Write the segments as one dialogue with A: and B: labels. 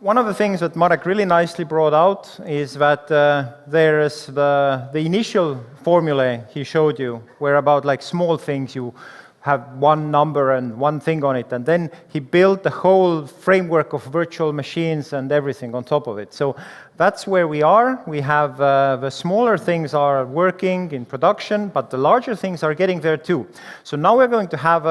A: one of the things that Marek really nicely brought out is that there is the initial formulae he showed you, where about like small things, you have one number and one thing on it, and then he built the whole framework of virtual machines and everything on top of it. So that's where we are. We have the smaller things are working in production, but the larger things are getting there too. So now we're going to have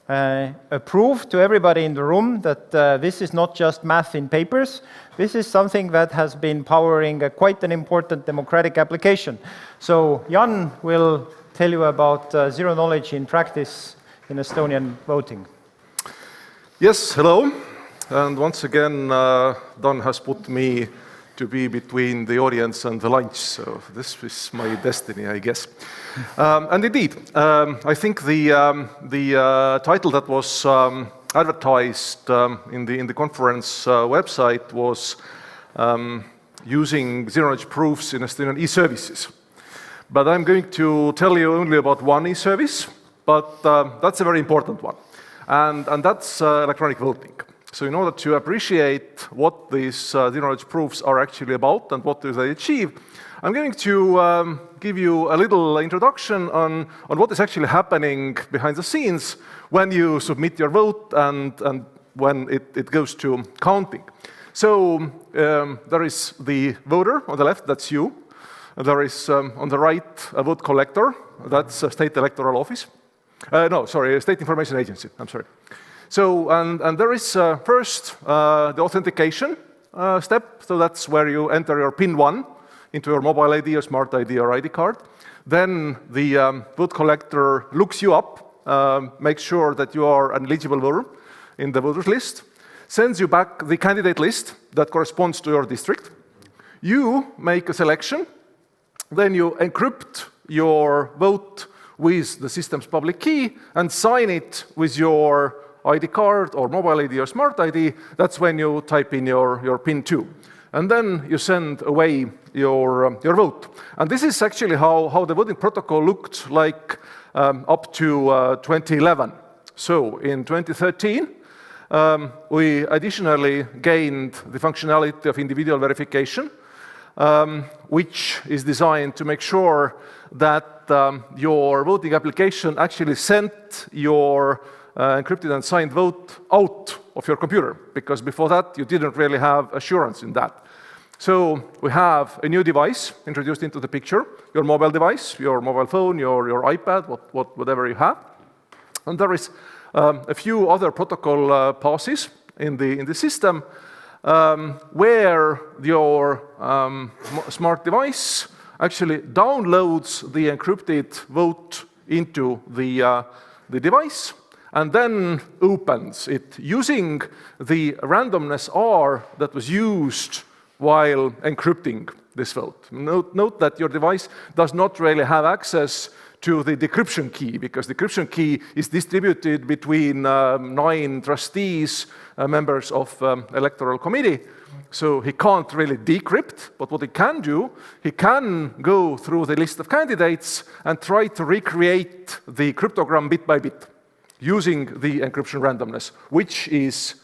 A: a proof to everybody in the room that this is not just math in papers. This is something that has been powering quite an important democratic application. So Jan will tell you about zero knowledge in practice in Estonian voting.
B: Yes, hello. And once again, Don has put me to be between the audience and the lunch, so this is my destiny, I guess. And indeed, I think the title that was advertised in the conference website was using zero-knowledge proofs in Estonian e-services. But I'm going to tell you only about one e-service, but that's a very important one, and that's electronic voting. So in order to appreciate what these zero-knowledge proofs are actually about and what do they achieve, I'm going to give you a little introduction on what is actually happening behind the scenes when you submit your vote and when it goes to counting. So there is the voter on the left, that's you. There is on the right a vote collector, that's a state electoral office. State information agency, I'm sorry. So, and there is first the authentication step, so that's where you enter your PIN 1 into your mobile ID or smart ID or ID card. Then the vote collector looks you up, makes sure that you are an eligible voter in the voters list, sends you back the candidate list that corresponds to your district. You make a selection, then you encrypt your vote with the system's public key and sign it with your ID card or mobile ID or smart ID. That's when you type in your PIN 2. And then you send away your vote. And this is actually how the voting protocol looked like up to 2011. So in 2013, we additionally gained the functionality of individual verification, which is designed to make sure that your voting application actually sent your encrypted and signed vote out of your computer, because before that you didn't really have assurance in that. So we have a new device introduced into the picture, your mobile device, your mobile phone, your iPad, whatever you have. And there is a few other protocol passes in the system where your smart device actually downloads the encrypted vote into the device and then opens it using the randomness R that was used while encrypting this vote. Note that your device does not really have access to the decryption key, because the decryption key is distributed between 9 trustees, members of electoral committee. So he can't really decrypt, but what he can do, he can go through the list of candidates and try to recreate the cryptogram bit by bit using the encryption randomness, which is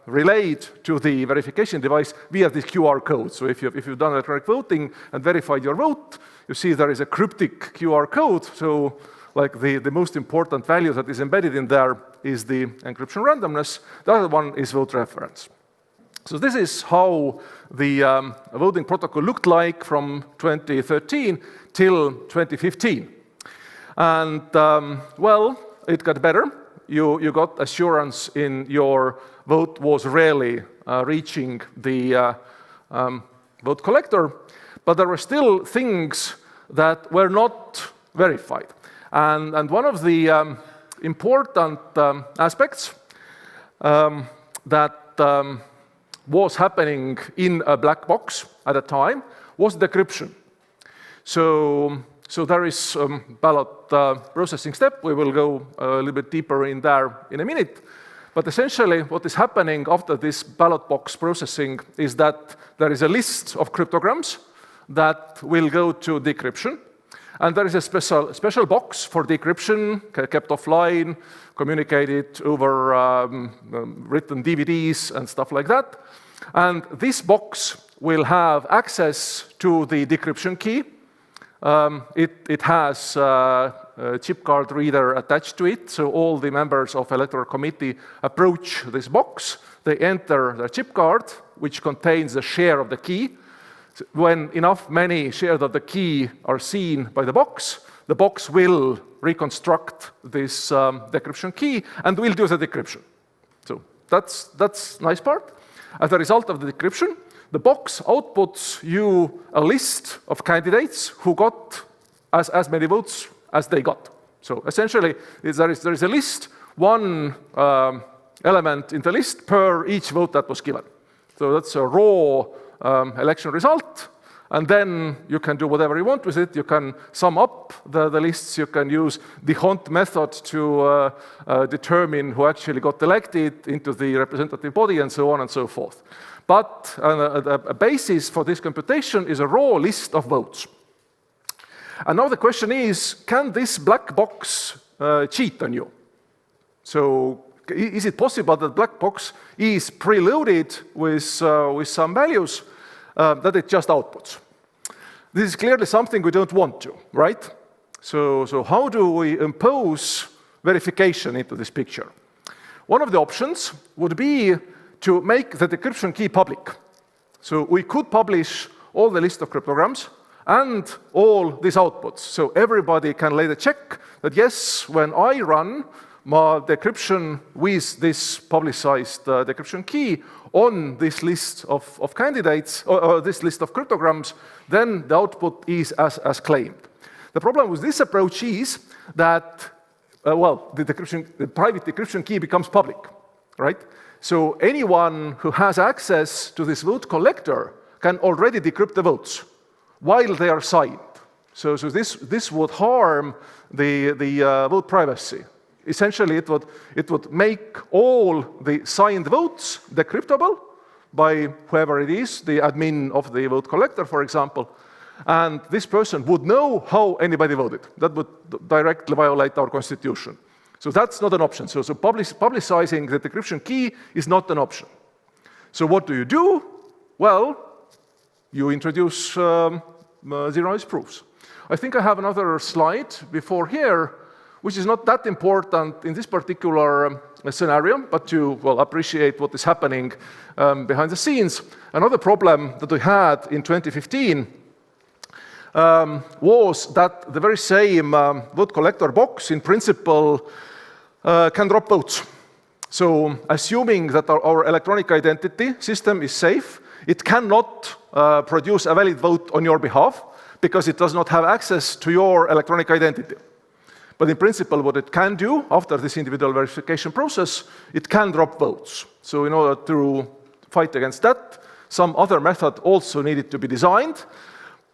B: relayed to the verification device via this QR code. So if you've done electronic voting and verified your vote, you see there is a cryptic QR code. So like the most important value that is embedded in there is the encryption randomness. The other one is vote reference. So this is how the voting protocol looked like from 2013 till 2015. And well, it got better. You got assurance in your vote was really reaching the vote collector, but there were still things that were not verified. And one of the important aspects that was happening in a black box at a time was decryption. So there is ballot processing step. We will go a little bit deeper in there in a minute. But essentially, what is happening after this ballot box processing is that there is a list of cryptograms that will go to decryption. And there is a special box for decryption, kept offline, communicated over written DVDs and stuff like that. And this box will have access to the decryption key. It has a chip card reader attached to it, so all the members of electoral committee approach this box. They enter their chip card, which contains a share of the key. When many shares of the key are seen by the box will reconstruct this decryption key and will do the decryption. So that's nice part. As a result of the decryption, the box outputs you a list of candidates who got as many votes as they got. So essentially, there is a list, one element in the list per each vote that was given. So that's a raw election result, and then you can do whatever you want with it. You can sum up the lists, you can use the Hunt method to determine who actually got elected into the representative body, and so on and so forth. But a basis for this computation is a raw list of votes. And now the question is, can this black box cheat on you? So is it possible that black box is preloaded with some values that it just outputs? This is clearly something we don't want to, right? So how do we impose verification into this picture? One of the options would be to make the decryption key public. So we could publish all the list of cryptograms and all these outputs. So everybody can lay the check that yes, when I run my decryption with this publicized decryption key on this list of candidates, or this list of cryptograms, then the output is as claimed. The problem with this approach is that, the private decryption key becomes public, right? So anyone who has access to this vote collector can already decrypt the votes while they are signed. So this would harm the vote privacy. Essentially, it would make all the signed votes decryptable by whoever it is, the admin of the vote collector, for example, and this person would know how anybody voted. That would directly violate our constitution. So that's not an option. So publicizing the decryption key is not an option. So what do? Well, you introduce zero-knowledge proofs. I think I have another slide before here, which is not that important in this particular scenario, but to appreciate what is happening behind the scenes. Another problem that we had in 2015 was that the very same vote collector box, in principle, can drop votes. So assuming that our electronic identity system is safe, it cannot produce a valid vote on your behalf because it does not have access to your electronic identity. But in principle, what it can do after this individual verification process, it can drop votes. So in order to fight against that, some other method also needed to be designed.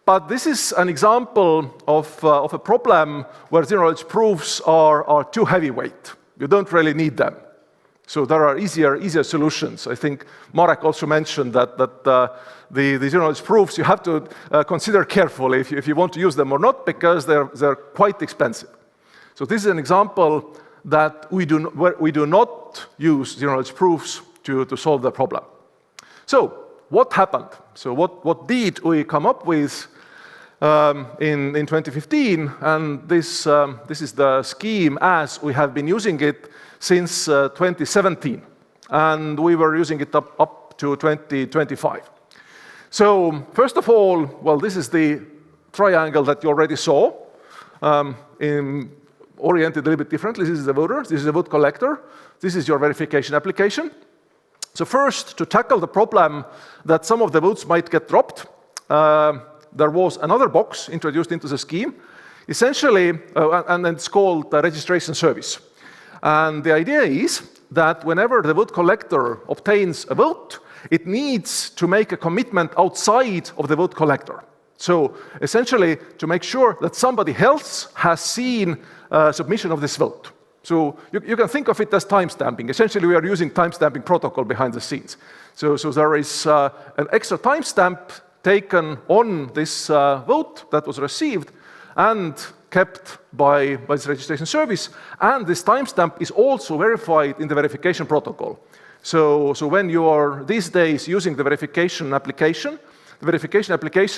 B: But this is an example of a problem where zero-knowledge proofs are too heavyweight. You don't really need them. So there are easier solutions. I think Marek also mentioned that the zero-knowledge proofs you have to consider carefully if you want to use them or not, because they're quite expensive. So this is an example that we do not use zero-knowledge proofs to solve the problem. So what happened? So what did we come up with in 2015? And this is the scheme as we have been using it since 2017. And we were using it up to 2025. So first of all, this is the triangle that you already saw, oriented a little bit differently. This is the voter, this is the vote collector, this is your verification application. So first, to tackle the problem that some of the votes might get dropped, there was another box introduced into the scheme, essentially, and it's called the registration service. And the idea is that whenever the vote collector obtains a vote, it needs to make a commitment outside of the vote collector. So essentially, to make sure that somebody else has seen submission of this vote. So you can think of it as timestamping. Essentially, we are using timestamping protocol behind the scenes. So there is an extra timestamp taken on this vote that was received, and kept by this registration service, and this timestamp is also verified in the verification protocol. So when you are these days using the verification application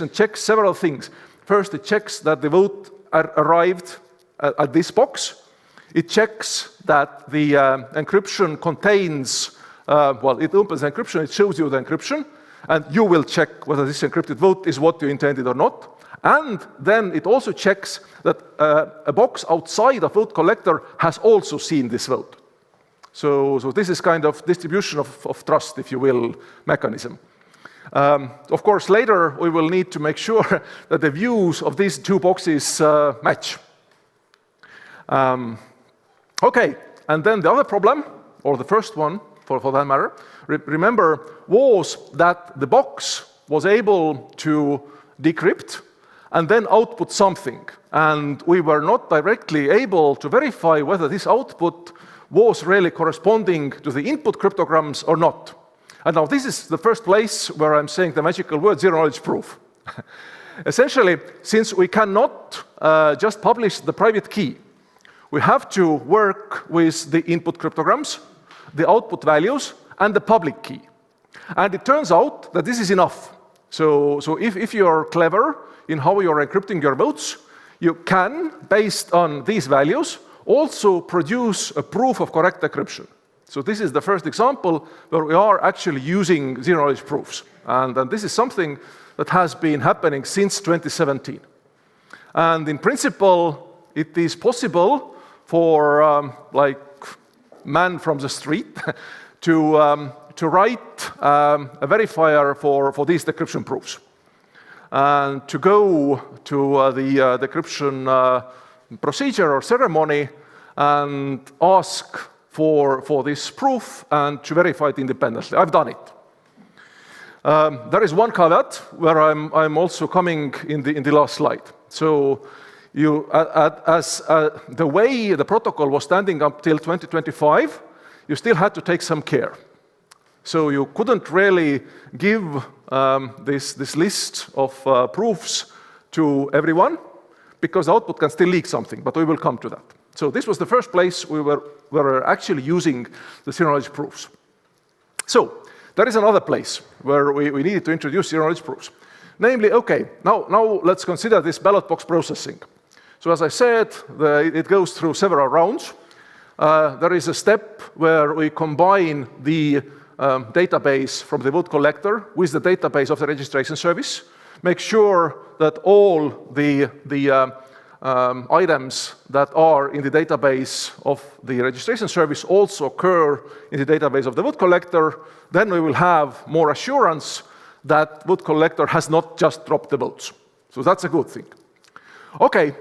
B: checks several things. First, it checks that the vote arrived at this box. It checks that the encryption contains, it opens the encryption, it shows you the encryption, and you will check whether this encrypted vote is what you intended or not. And then it also checks that a box outside of vote collector has also seen this vote. So this is kind of distribution of trust, if you will, mechanism. Of course, later we will need to make sure that the views of these two boxes match. Okay, and then the other problem, or the first one for that matter, remember, was that the box was able to decrypt and then output something. And we were not directly able to verify whether this output was really corresponding to the input cryptograms or not. And now this is the first place where I'm saying the magical word zero-knowledge proof. Essentially, since we cannot just publish the private key, we have to work with the input cryptograms, the output values, and the public key. And it turns out that this is enough. So if you're clever in how you're encrypting your votes, you can, based on these values, also produce a proof of correct decryption. So this is the first example where we are actually using zero-knowledge proofs. And this is something that has been happening since 2017. And in principle, it is possible for like man from the street to write a verifier for these decryption proofs. And to go to the decryption procedure or ceremony and ask for this proof and to verify it independently. I've done it. There is one caveat where I'm also coming in the last slide. So as the way the protocol was standing up till 2025, you still had to take some care. So you couldn't really give this list of proofs to everyone, because the output can still leak something, but we will come to that. So this was the first place we were actually using the zero-knowledge proofs. So there is another place where we needed to introduce zero-knowledge proofs. Namely, okay, now let's consider this ballot box processing. So as I said, it goes through several rounds. There is a step where we combine the database from the vote collector with the database of the registration service, make sure that all the items that are in the database of the registration service also occur in the database of the vote collector. Then we will have more assurance that vote collector has not just dropped the votes. So that's a good thing. Okay,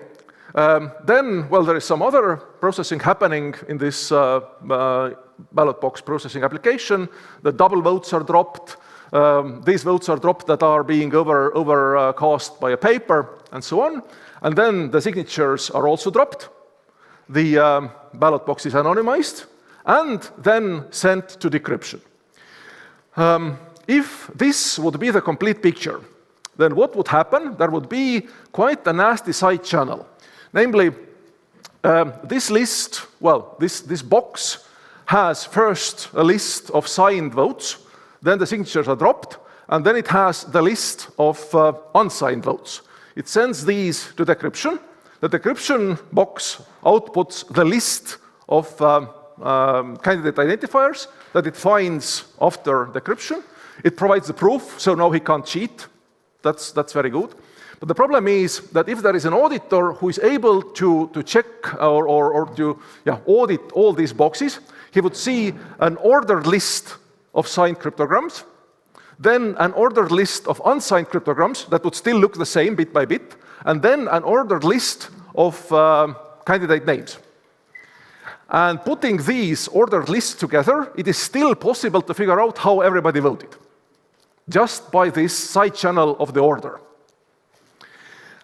B: then, well, there is some other processing happening in this ballot box processing application. The double votes are dropped. These votes are dropped that are being overcast by a paper, and so on. And then the signatures are also dropped. The ballot box is anonymized and then sent to decryption. If this would be the complete picture, then what would happen? There would be quite a nasty side channel. Namely, this list, well, this box has first a list of signed votes, then the signatures are dropped, and then it has the list of unsigned votes. It sends these to decryption. The decryption box outputs the list of candidate identifiers that it finds after decryption. It provides the proof, so now he can't cheat. That's very good. But the problem is that if there is an auditor who is able to check or to audit all these boxes, he would see an ordered list of signed cryptograms, then an ordered list of unsigned cryptograms that would still look the same bit by bit, and then an ordered list of candidate names. And putting these ordered lists together, it is still possible to figure out how everybody voted, just by this side channel of the order.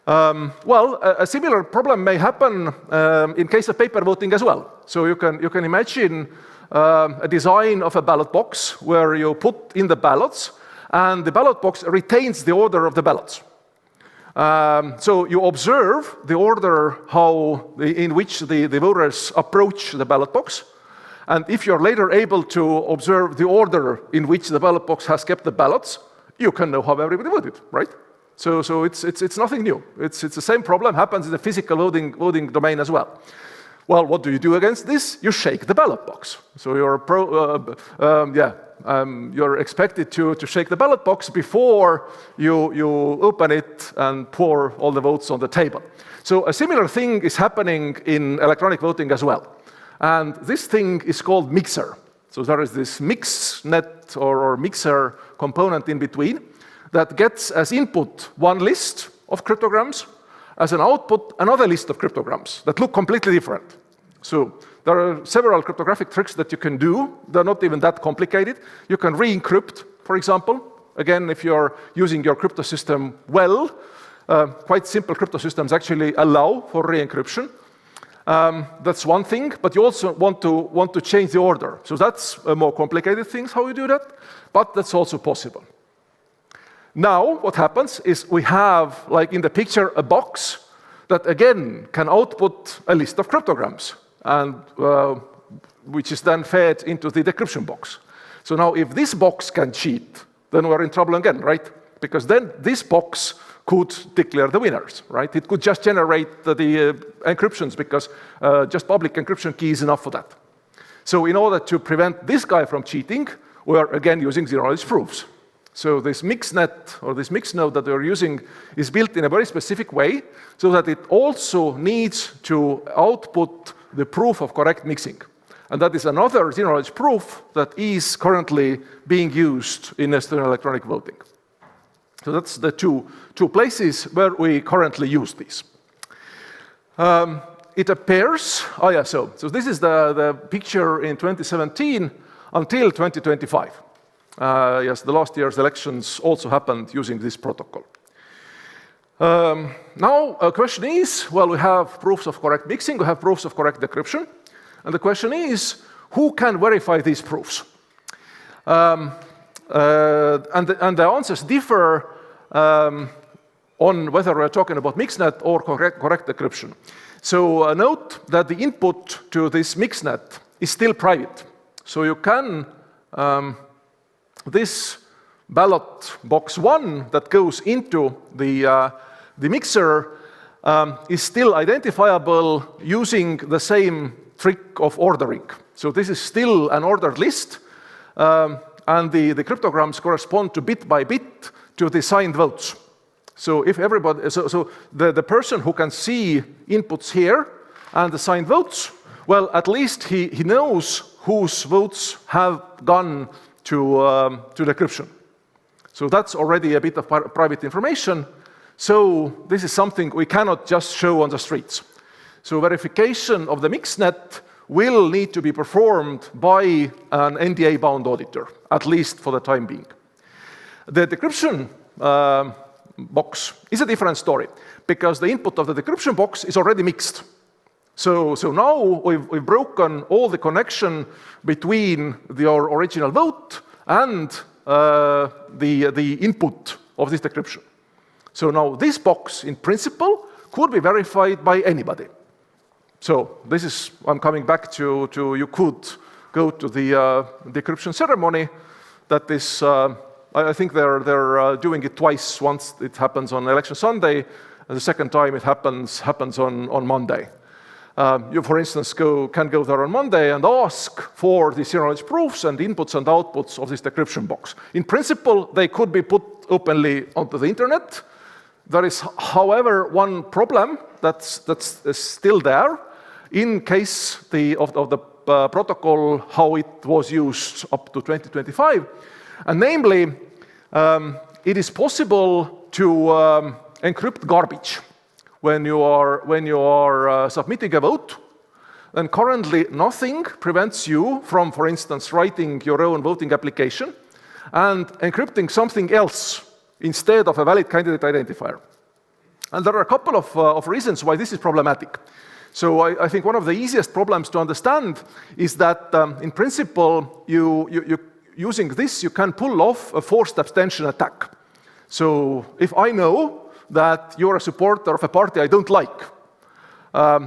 B: Well, a similar problem may happen in case of paper voting as well. So you can imagine a design of a ballot box where you put in the ballots, and the ballot box retains the order of the ballots. So you observe the order in which the voters approach the ballot box. And if you're later able to observe the order in which the ballot box has kept the ballots, you can know how everybody voted, right? So it's nothing new. It's the same problem happens in the physical voting domain as well. Well, what do you do against this? You shake the ballot box. So you're expected to shake the ballot box before you open it and pour all the votes on the table. So a similar thing is happening in electronic voting as well. And this thing is called mixer. So there is this mixnet or mixer component in between that gets as input one list of cryptograms, as an output another list of cryptograms that look completely different. So there are several cryptographic tricks that you can do. They're not even that complicated. You can re-encrypt, for example. Again, if you're using your crypto system well, quite simple crypto systems actually allow for re-encryption. That's one thing, but you also want to change the order. So that's a more complicated thing, how you do that, but that's also possible. Now, what happens is we have, like in the picture, a box that again can output a list of cryptograms, and which is then fed into the decryption box. So now, if this box can cheat, then we're in trouble again, right? Because then this box could declare the winners, right? It could just generate the encryptions because just public encryption key is enough for that. So in order to prevent this guy from cheating, we're again using zero-knowledge proofs. So this mixnet or this mix node that we're using is built in a very specific way so that it also needs to output the proof of correct mixing. And that is another zero-knowledge proof that is currently being used in Estonian electronic voting. So that's the two places where we currently use these. It appears, so this is the picture in 2017 until 2025. Yes, the last year's elections also happened using this protocol. Now, a question is, well, we have proofs of correct mixing, we have proofs of correct decryption, and the question is, who can verify these proofs? And the answers differ on whether we're talking about mixnet or correct decryption. So note that the input to this mixnet is still private. So you can this ballot box 1 that goes into the mixer is still identifiable using the same trick of ordering. So this is still an ordered list, and the cryptograms correspond to bit by bit to the signed votes. So if everybody, so the person who can see inputs here and the signed votes, well, at least he knows whose votes have gone to decryption. So that's already a bit of private information. So this is something we cannot just show on the streets. So verification of the mixnet will need to be performed by an NDA-bound auditor, at least for the time being. The decryption box is a different story, because the input of the decryption box is already mixed. So now we've broken all the connection between your original vote and the input of this decryption. So now this box, in principle, could be verified by anybody. So this is, I'm coming back to you could go to the decryption ceremony. That is, I think they're doing it twice. Once it happens on election Sunday, and the second time it happens on Monday. You, for instance, can go there on Monday and ask for the zero-knowledge proofs and inputs and outputs of this decryption box. In principle, they could be put openly onto the internet. There is, however, one problem that's still there in case of the protocol, how it was used up to 2025. And namely, it is possible to encrypt garbage when you are submitting a vote. And currently, nothing prevents you from, for instance, writing your own voting application and encrypting something else instead of a valid candidate identifier. And there are a couple of reasons why this is problematic. So I think one of the easiest problems to understand is that, in principle, using this, you can pull off a forced abstention attack. So if I know that you're a supporter of a party I don't like,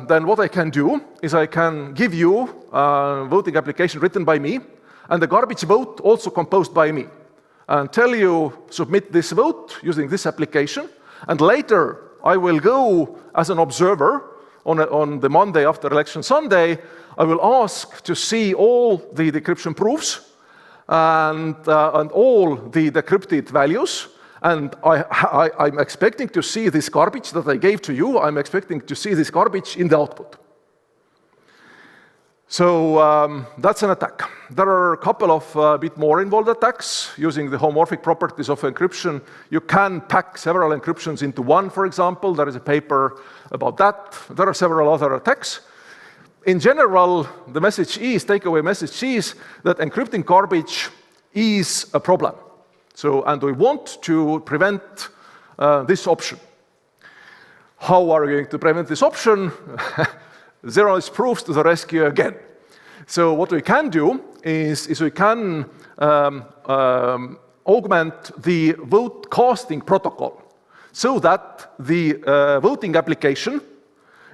B: then what I can do is I can give you a voting application written by me and a garbage vote also composed by me, and tell you submit this vote using this application, and later I will go as an observer on the Monday after election Sunday. I will ask to see all the decryption proofs and all the decrypted values, and I'm expecting to see this garbage that I gave to you, I'm expecting to see this garbage in the output. So that's an attack. There are a couple of bit more involved attacks using the homomorphic properties of encryption. You can pack several encryptions into one, for example. There is a paper about that. There are several other attacks. In general, the takeaway message is that encrypting garbage is a problem. And we want to prevent this option. How are we going to prevent this option? Zero-knowledge proofs to the rescue again. So what we can do is we can augment the vote casting protocol so that the voting application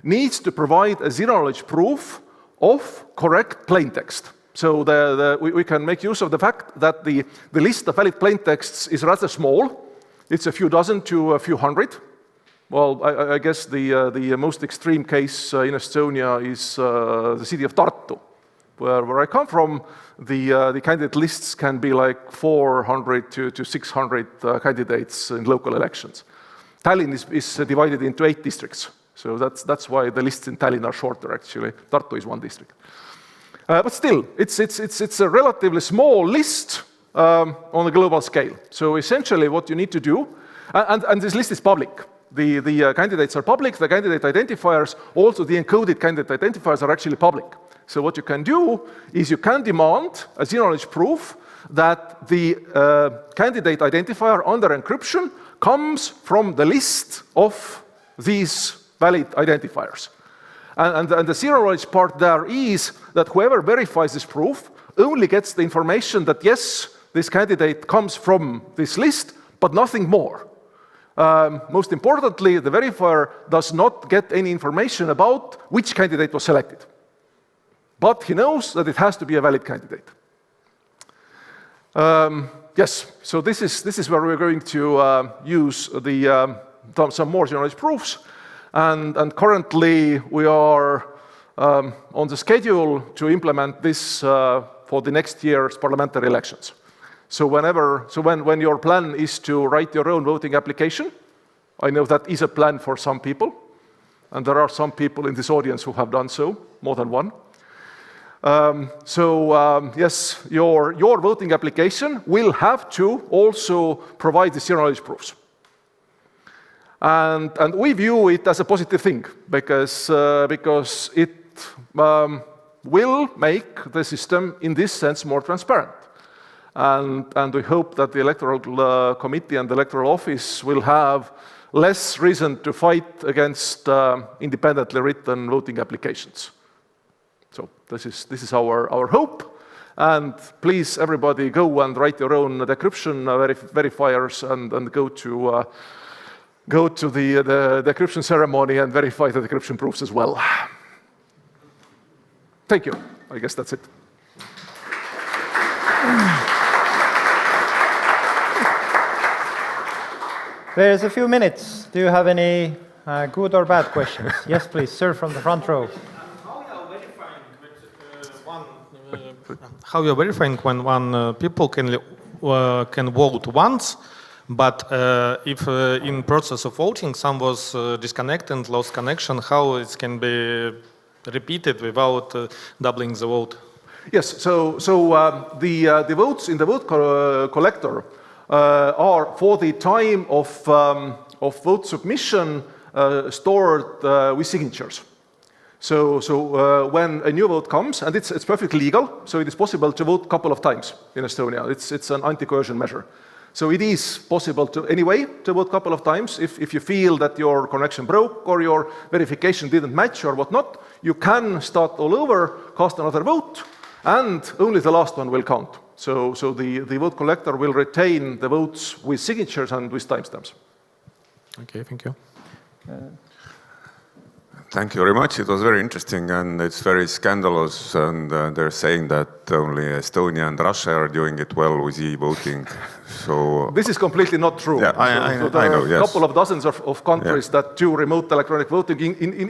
B: needs to provide a zero-knowledge proof of correct plaintext. So we can make use of the fact that the list of valid plaintexts is rather small. It's a few dozen to a few hundred. Well, I guess the most extreme case in Estonia is the city of Tartu, where I come from. The candidate lists can be like 400 to 600 candidates in local elections. Tallinn is divided into 8 districts, so that's why the lists in Tallinn are shorter, actually. Tartu is 1 district. But still, it's a relatively small list on a global scale. So essentially what you need to do, and this list is public. The candidates are public, the candidate identifiers, also the encoded candidate identifiers are actually public. So what you can do is you can demand a zero-knowledge proof that the candidate identifier under encryption comes from the list of these valid identifiers. And the zero-knowledge part there is that whoever verifies this proof only gets the information that, yes, this candidate comes from this list, but nothing more. Most importantly, the verifier does not get any information about which candidate was selected. But he knows that it has to be a valid candidate. Yes, so this is where we're going to use some more zero-knowledge proofs. And currently we are on the schedule to implement this for the next year's parliamentary elections. So when your plan is to write your own voting application, I know that is a plan for some people, and there are some people in this audience who have done so, more than one. Yes, your voting application will have to also provide the zero-knowledge proofs. And we view it as a positive thing, because it will make the system, in this sense, more transparent. And we hope that the Electoral Committee and the Electoral Office will have less reason to fight against independently written voting applications. So this is our hope. And please, everybody, go and write your own decryption verifiers and go to the decryption ceremony and verify the decryption proofs as well. Thank you. I guess that's it.
A: There's a few minutes. Do you have any good or bad questions? Yes, please, sir, from the front row.
C: How you're verifying when one people can vote once, but if in process of voting some was disconnected, lost connection, how it can be repeated without doubling the vote?
B: Yes, so the votes in the vote collector are for the time of vote submission stored with signatures. So when a new vote comes, and it's perfectly legal, so it is possible to vote a couple of times in Estonia. It's an anti-coercion measure. So it is possible to vote a couple of times. If you feel that your connection broke or your verification didn't match or whatnot, you can start all over, cast another vote, and only the last one will count. So the vote collector will retain the votes with signatures and with timestamps.
C: Okay, thank you.
D: Thank you very much. It was very interesting and it's very scandalous. And they're saying that only Estonia and Russia are doing it well with e-voting. So
B: this is completely not true.
D: Yeah, I
B: so there
D: know.
B: are
D: Yes.
B: a couple of dozens of countries that do remote electronic voting,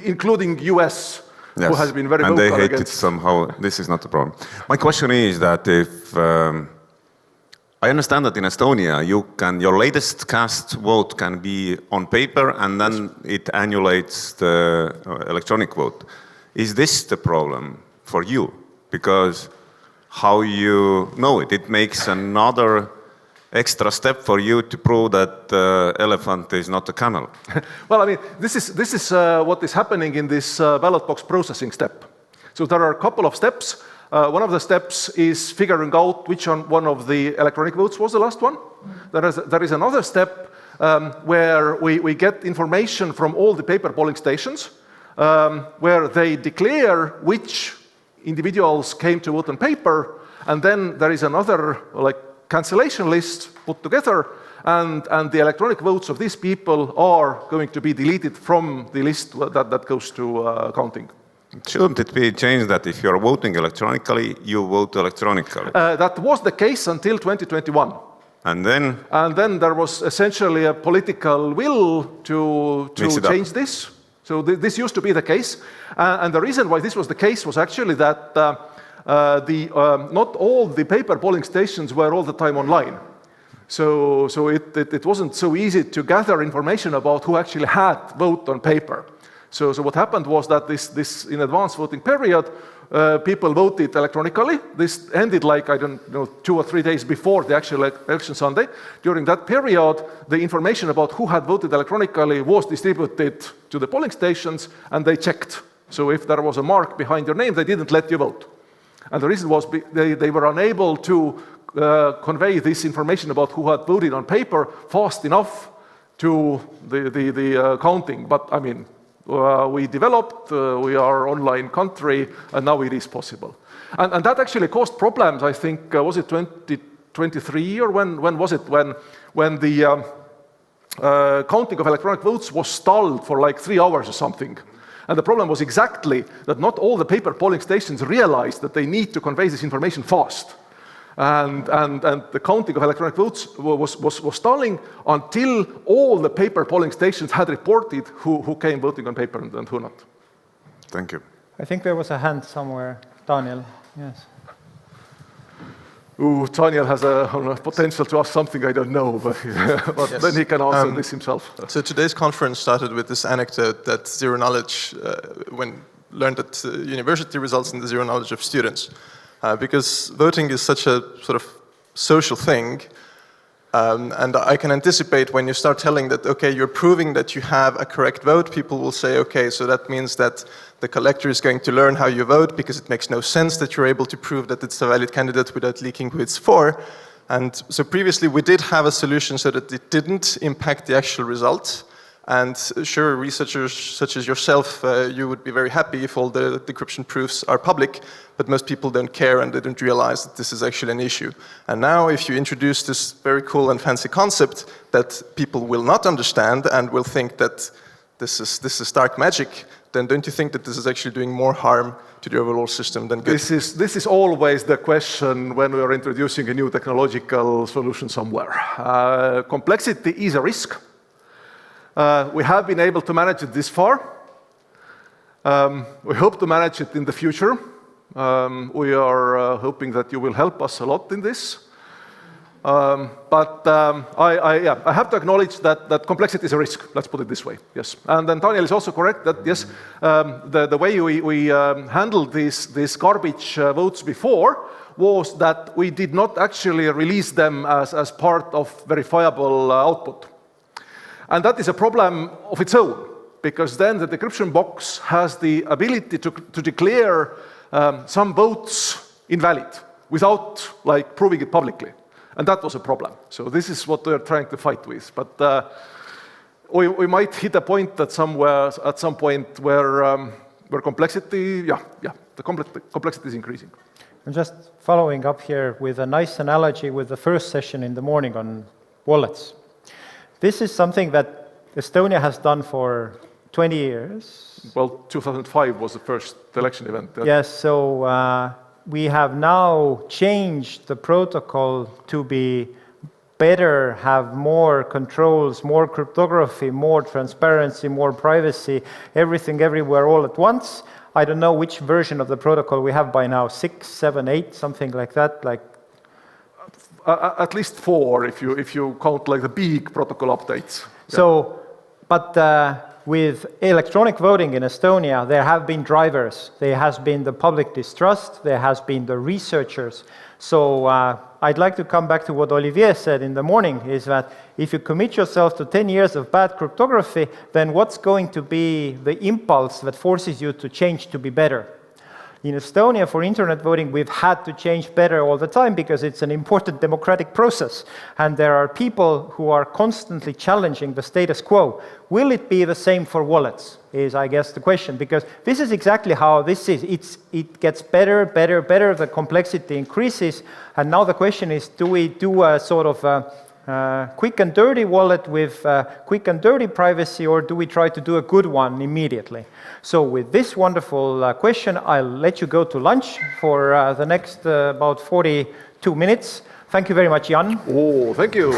B: including US,
D: Yes.
B: who has been very
D: and
B: vocal
D: they hate it
B: against.
D: somehow. This is not the problem. My question is that if I understand that in Estonia, your latest cast vote can be on paper and then it annulates the electronic vote. Is this the problem for you? Because how you know it? It makes another extra step for you to prove that the elephant is not a camel.
B: Well, I mean, this is what is happening in this ballot box processing step. So there are a couple of steps. One of the steps is figuring out which one of the electronic votes was the last one. There is another step where we get information from all the paper polling stations, where they declare which individuals came to vote on paper, and then there is another cancellation list put together, and the electronic votes of these people are going to be deleted from the list that goes to counting.
D: Shouldn't it be changed that if you're voting electronically, you vote electronically?
B: That was the case until 2021.
D: And then
B: there was essentially a political will to change this. So this used to be the case. And the reason why this was the case was actually that not all the paper polling stations were all the time online. So it wasn't so easy to gather information about who actually had vote on paper. So what happened was that this in advance voting period, people voted electronically. This ended 2 or 3 days before the actual election Sunday. During that period, the information about who had voted electronically was distributed to the polling stations, and they checked. So if there was a mark behind your name, they didn't let you vote. And the reason was they were unable to convey this information about who had voted on paper fast enough to the counting. But I mean, we developed, we are an online country, and now it is possible. And that actually caused problems, I think, was it 2023 or when was it? When the counting of electronic votes was stalled for 3 hours or something. And the problem was exactly that not all the paper polling stations realized that they need to convey this information fast. And the counting of electronic votes was stalling until all the paper polling stations had reported who came voting on paper and who not.
D: Thank you.
A: I think there was a hand somewhere. Daniel, yes.
B: Daniel has a potential to ask something I don't know, but yes. Then he can answer this himself.
E: So today's conference started with this anecdote that zero knowledge, when learned at university, results in the zero knowledge of students. Because voting is such a sort of social thing, and I can anticipate when you start telling that, okay, you're proving that you have a correct vote, people will say, okay, so that means that the collector is going to learn how you vote because it makes no sense that you're able to prove that it's a valid candidate without leaking who it's for. And so previously we did have a solution so that it didn't impact the actual result. And sure, researchers such as yourself, you would be very happy if all the decryption proofs are public, but most people don't care and they don't realize that this is actually an issue. And now if you introduce this very cool and fancy concept that people will not understand and will think that this is dark magic, then don't you think that this is actually doing more harm to the overall system than good?
B: This is always the question when we are introducing a new technological solution somewhere. Complexity is a risk. We have been able to manage it this far. We hope to manage it in the future. We are hoping that you will help us a lot in this. But I have to acknowledge that complexity is a risk, let's put it this way, yes. And then Daniel is also correct that, yes, the way we handled these garbage votes before was that we did not actually release them as part of verifiable output. And that is a problem of its own, because then the decryption box has the ability to declare some votes invalid without proving it publicly. And that was a problem. So this is what we're trying to fight with. But we might hit a point at some point where complexity, the complexity is increasing.
A: I'm just following up here with a nice analogy with the first session in the morning on wallets. This is something that Estonia has done for 20 years.
B: Well, 2005 was the first election event.
A: Yes, so we have now changed the protocol to be better, have more controls, more cryptography, more transparency, more privacy, everything everywhere all at once. I don't know which version of the protocol we have by now, 6, 7, 8, something like that.
B: At least 4 if you count like the big protocol updates.
A: So, but with electronic voting in Estonia, there have been drivers. There has been the public distrust. There has been the researchers. So I'd like to come back to what Olivier said in the morning, is that if you commit yourself to 10 years of bad cryptography, then what's going to be the impulse that forces you to change to be better? In Estonia, for internet voting, we've had to change better all the time because it's an important democratic process. And there are people who are constantly challenging the status quo. Will it be the same for wallets, is, I guess, the question. Because this is exactly how this is. It gets better, better, better. The complexity increases. And now the question is, do we do a sort of quick and dirty wallet with quick and dirty privacy, or do we try to do a good one immediately? So with this wonderful question, I'll let you go to lunch for the next about 42 minutes. Thank you very much, Jan.
B: Oh, thank you.